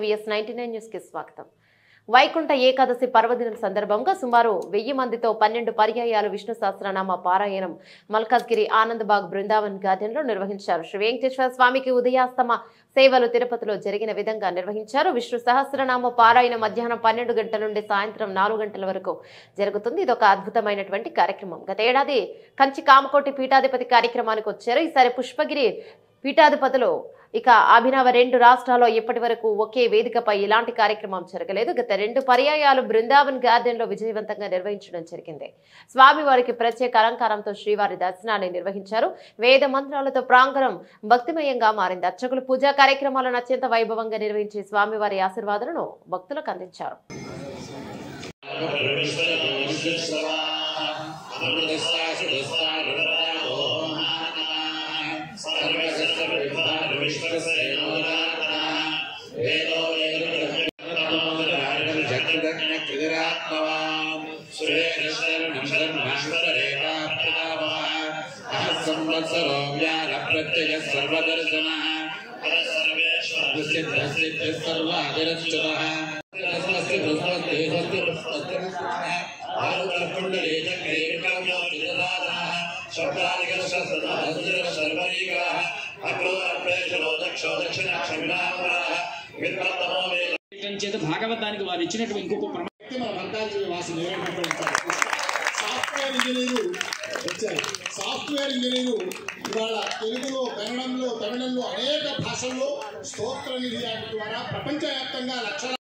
VS99 news కి స్వాగతం. వైకుంఠ ఏకాదశి పర్వదినం సందర్భంగా సుమారు 1000 మందితో 12 పర్యాయాలు విష్ణు సహస్రనామ పారాయణం మల్కాజ్గిరి ఆనందబాగ్ బృందావన్ గార్డెన్ లో నిర్వహించారు. శ్రీ వెంకటేశ్వర స్వామికి ఉదయాస్తమ సేవలు తిరుపతిలో జరిగిన విధంగా నిర్వహించారు. విష్ణు సహస్రనామ పారాయణ మధ్యాహ్నం 12 గంటల నుండి సాయంత్రం 4 గంటల వరకు జరుగుతుంది. ఇది ఒక అద్భుతమైనటువంటి కార్యక్రమం. గత ఏడాది కంచి కామకోటి పీఠాధిపతి కార్యక్రమానికి వచ్చారు. ఈసారి పుష్పగిరి పీఠాధిపతులు ఇక అభినవ 2 రాష్ట్రాల్లో ఇప్పటి వరకు ఒకే వేదికపై ఇలాంటి కార్యక్రమం జరగలేదు. గత 2 పర్యాయాలు బృందావన్ గార్డెన్ లో విజయవంతంగా నిర్వహించడం జరిగింది. స్వామివారికి ప్రత్యేక అలంకారంతో శ్రీవారి దర్శనాన్ని నిర్వహించారు. వేద మంత్రాలతో ప్రాంగణం భక్తిమయంగా మారింది. అర్చకులు పూజా కార్యక్రమాలను అత్యంత వైభవంగా నిర్వహించి స్వామివారి ఆశీర్వాదాలను భక్తులకు అందించారు. భాగవతానికి వారు ఇచ్చినటువంటి ఇంకొక సాఫ్ట్వేర్ ఇంజనీరు ఇవాళ తెలుగులో, కన్నడంలో, తమిళంలో అనేక భాషల్లో స్తోత్ర నిధి యాప్ ద్వారా ప్రపంచవ్యాప్తంగా లక్షల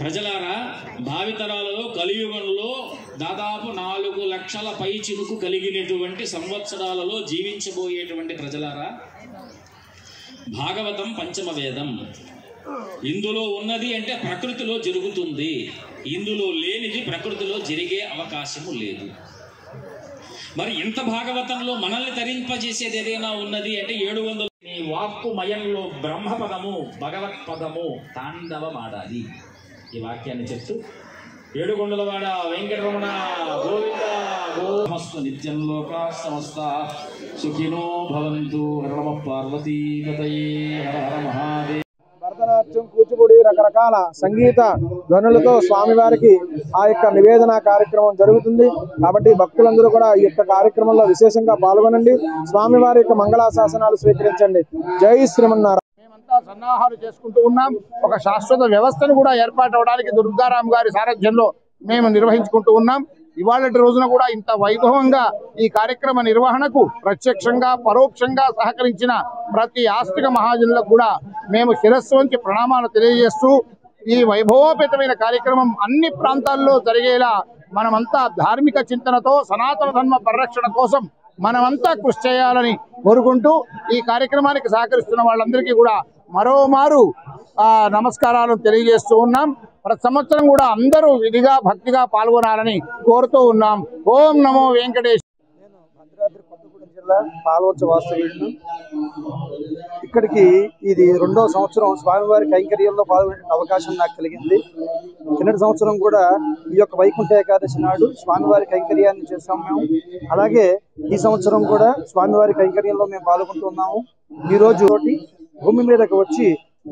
ప్రజలారా, భావితరాలలో కలియుగంలో దాదాపు 4 లక్షల పై చిరుకు కలిగినటువంటి సంవత్సరాలలో జీవించబోయేటువంటి ప్రజలారా, భాగవతం పంచమ వేదం. ఇందులో ఉన్నది అంటే ప్రకృతిలో జరుగుతుంది, ఇందులో లేనిది ప్రకృతిలో జరిగే అవకాశము లేదు. మరి ఇంత భాగవతంలో మనల్ని తరింపజేసేది ఏదైనా ఉన్నది అంటే 700 నీ వాక్కుమయంలో బ్రహ్మపదము భగవత్పదము తాండవమాడాలి. ఈ వాక్యాన్ని చెప్తూ ఏడుకొండలవాడ వెంకటరమణ గోవింద గోమస్తు నిత్యం లోకా సమస్త సుఖినో భవంతు. హర పార్వతీపతయే హర హర మహాదేవ. భరతనాట్యం, కూచిపూడి, రకరకాల సంగీత ధ్వనులతో స్వామివారికి ఆ యొక్క నివేదన కార్యక్రమం జరుగుతుంది. కాబట్టి భక్తులందరూ కూడా ఈ యొక్క కార్యక్రమంలో విశేషంగా పాల్గొనండి. స్వామివారి యొక్క మంగళాశాసనాలు స్వీకరించండి. జై శ్రీమన్నారాయణ. మేమంతా సన్నాహాలు చేసుకుంటూ ఉన్నాం. ఒక శాశ్వత వ్యవస్థను కూడా ఏర్పాటు అవడానికి దుర్గారాం గారి సారథ్యంలో మేము నిర్వహించుకుంటూ ఉన్నాం. ఇవాళటి రోజున కూడా ఇంత వైభవంగా ఈ కార్యక్రమ నిర్వహణకు ప్రత్యక్షంగా పరోక్షంగా సహకరించిన ప్రతి ఆస్తిక మహాజనులకు కూడా మేము శిరస్సు వంచి ప్రణామాలు తెలియజేస్తూ ఈ వైభవోపేతమైన కార్యక్రమం అన్ని ప్రాంతాల్లో జరిగేలా మనమంతా ధార్మిక చింతనతో సనాతన ధర్మ పరిరక్షణ కోసం మనమంతా కృషి చేయాలని కోరుకుంటూ ఈ కార్యక్రమానికి సహకరిస్తున్న వాళ్ళందరికీ కూడా మరోమారు నమస్కారాలు తెలియజేస్తూ ఉన్నాం. ప్రతి సంవత్సరం కూడా అందరూ విధిగా భక్తిగా పాల్గొనాలని కోరుతూ ఉన్నాం. ఓం నమో వెంకటేశ్వర. నేను భద్రాద్రి కొత్తగూడెం జిల్లా పాల్వంచ వాస్తవ్యులను. ఇక్కడికి ఇది 2వ సంవత్సరం స్వామివారి కైంకర్యంలో పాల్గొనే అవకాశం నాకు కలిగింది. కిందటి సంవత్సరం కూడా ఈ యొక్క వైకుంఠ ఏకాదశి నాడు స్వామివారి కైంకర్యాన్ని చేసాము మేము. అలాగే ఈ సంవత్సరం కూడా స్వామివారి కైంకర్యంలో మేము పాల్గొంటున్నాము. ఈ రోజు భూమి మీదకి వచ్చి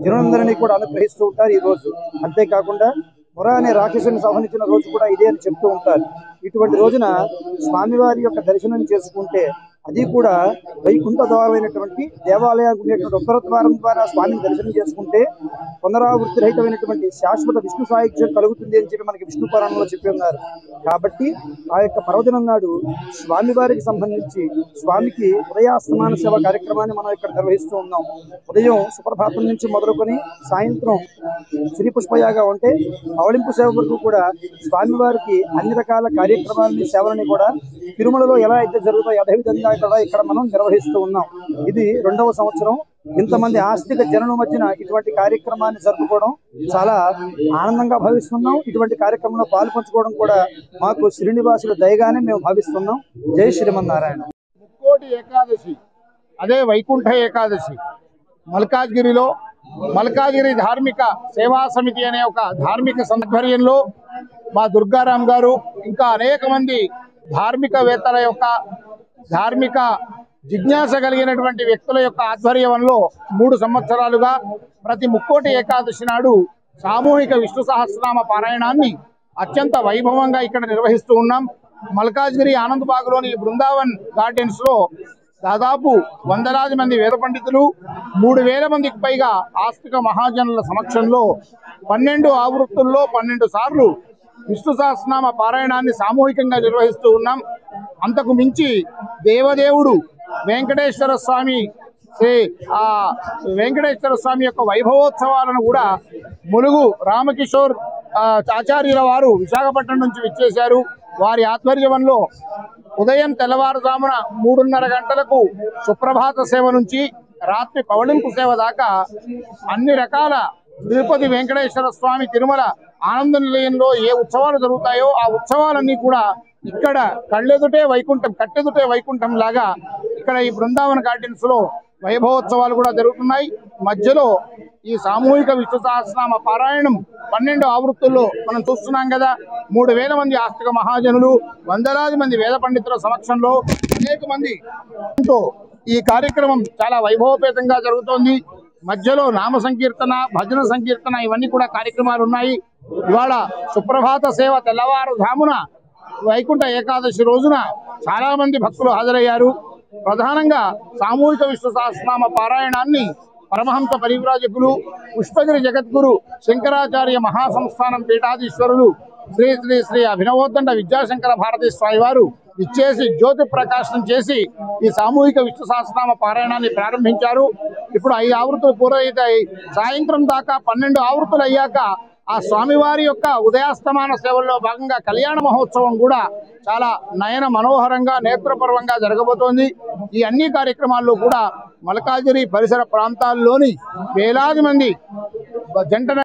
జనులందరినీ కూడా అనుగ్రహిస్తూ ఉంటారు ఈ రోజు. అంతేకాకుండా ముర అనే రాక్షసుని సంహరించిన రోజు కూడా ఇదే అని చెప్తూ ఉంటారు. ఇటువంటి రోజున స్వామివారి యొక్క దర్శనం చేసుకుంటే అది కూడా వైకుంఠ ద్వారమైనటువంటి దేవాలయానికి ఉండేటువంటి ఉత్తర ద్వారం ద్వారా స్వామిని దర్శనం చేసుకుంటే పునరావృత్తి రహితమైనటువంటి శాశ్వత విష్ణు సాయుధ్యం కలుగుతుంది అని చెప్పి మనకి విష్ణు పురాణంలో చెప్పి ఉన్నారు. కాబట్టి ఆ యొక్క పర్వదినం నాడు స్వామివారికి సంబంధించి స్వామికి ఉదయాస్తమాన సేవ కార్యక్రమాన్ని మనం ఇక్కడ నిర్వహిస్తూ ఉన్నాం. ఉదయం సుప్రభాతం నుంచి మొదలుకొని సాయంత్రం శ్రీ పుష్పయాగా ఉంటే అవళింపు సేవ వరకు కూడా స్వామివారికి అన్ని రకాల కార్యక్రమాలని సేవలని కూడా తిరుమలలో ఎలా అయితే జరుగుతాయో అదేవిధంగా కూడా ఇక్కడ మనం నిర్వహిస్తూ ఉన్నాం. ఇది 2వ సంవత్సరం. ఇంతమంది ఆస్తిక జనుల మధ్యన ఇటువంటి కార్యక్రమాన్ని జరుపుకోవడం చాలా ఆనందంగా భావిస్తున్నాం. ఇటువంటి కార్యక్రమంలో పాల్పంచుకోవడం కూడా మాకు శ్రీనివాసుల దయగానే మేము భావిస్తున్నాం. జై శ్రీమన్నారాయణ. ముక్కోటి ఏకాదశి అదే వైకుంఠ ఏకాదశి మల్కాజ్గిరిలో మల్కాజ్గిరి ధార్మిక సేవా సమితి అనే ఒక ధార్మిక ఆధ్వర్యంలో మా దుర్గారాం గారు ఇంకా అనేక మంది ధార్మికవేత్తల యొక్క ధార్మిక జిజ్ఞాస కలిగినటువంటి వ్యక్తుల యొక్క ఆధ్వర్యంలో 3 సంవత్సరాలుగా ప్రతి ముక్కోటి ఏకాదశి నాడు సామూహిక విష్ణు సహస్రనామ పారాయణాన్ని అత్యంత వైభవంగా ఇక్కడ నిర్వహిస్తూ ఉన్నాం. మల్కాజ్గిరి ఆనందబాగ్లోని బృందావన్ గార్డెన్స్ లో దాదాపు 100 మంది వేద పండితులు 3000 మందికి పైగా ఆస్తిక మహాజనుల సమక్షంలో 12 ఆవృత్తుల్లో 12 సార్లు విష్ణు సహస్రనామ పారాయణాన్ని సామూహికంగా నిర్వహిస్తూ ఉన్నాం. అంతకు మించి దేవదేవుడు వెంకటేశ్వర స్వామి వెంకటేశ్వర స్వామి యొక్క వైభవోత్సవాలను కూడా ములుగు రామకిషోర్ ఆచార్యుల వారు విశాఖపట్నం నుంచి విచ్చేశారు. వారి ఆధ్వర్యంలో ఉదయం తెల్లవారుజామున 3:30 గంటలకు సుప్రభాత సేవ నుంచి రాత్రి పవళింపు సేవ దాకా అన్ని రకాల తిరుపతి వెంకటేశ్వర స్వామి తిరుమల ఆనంద నిలయంలో ఏ ఉత్సవాలు జరుగుతాయో ఆ ఉత్సవాలన్నీ కూడా ఇక్కడ కట్టెదుటే వైకుంఠం లాగా ఇక్కడ ఈ బృందావన గార్డెన్స్ లో వైభవోత్సవాలు కూడా జరుగుతున్నాయి. మధ్యలో ఈ సామూహిక విష్ణు సహస్రనామ పారాయణం 12 ఆవృత్తుల్లో మనం చూస్తున్నాం కదా. 3000 మంది ఆస్తిక మహాజనులు 100 మంది వేద పండితుల సమక్షంలో అనేక మంది ఈ కార్యక్రమం చాలా వైభవపేతంగా జరుగుతోంది. మధ్యలో నామ సంకీర్తన, భజన సంకీర్తన ఇవన్నీ కూడా కార్యక్రమాలు ఉన్నాయి. ఇవాళ సుప్రభాత సేవ తెల్లవారుజామున వైకుంఠ ఏకాదశి రోజున చాలా మంది భక్తులు హాజరయ్యారు. ప్రధానంగా సామూహిక విష్ణు సహస్రనామ పారాయణాన్ని పరమహంస పరివ్రాజకులు పుష్పగిరి జగద్గురు శంకరాచార్య మహాసంస్థానం పీఠాధీశ్వరులు శ్రీ శ్రీ శ్రీ అభినవోద్దండ విద్యాశంకర భారతీ స్వామి వారు ఇచ్చేసి జ్యోతి ప్రకాశనం చేసి ఈ సామూహిక విష్ణు సహస్రనామ పారాయణాన్ని ప్రారంభించారు. ఇప్పుడు 5 ఆవృత్తులు పూర్తయితాయి. సాయంత్రం దాకా 12 ఆవృత్తులు అయ్యాక ఆ స్వామివారి యొక్క ఉదయాస్తమాన సేవల్లో భాగంగా కళ్యాణ మహోత్సవం కూడా చాలా నయన మనోహరంగా నేత్రపర్వంగా జరగబోతోంది. ఈ అన్ని కార్యక్రమాల్లో కూడా మల్కాజ్గిరి పరిసర ప్రాంతాల్లోని వేలాది మంది జంట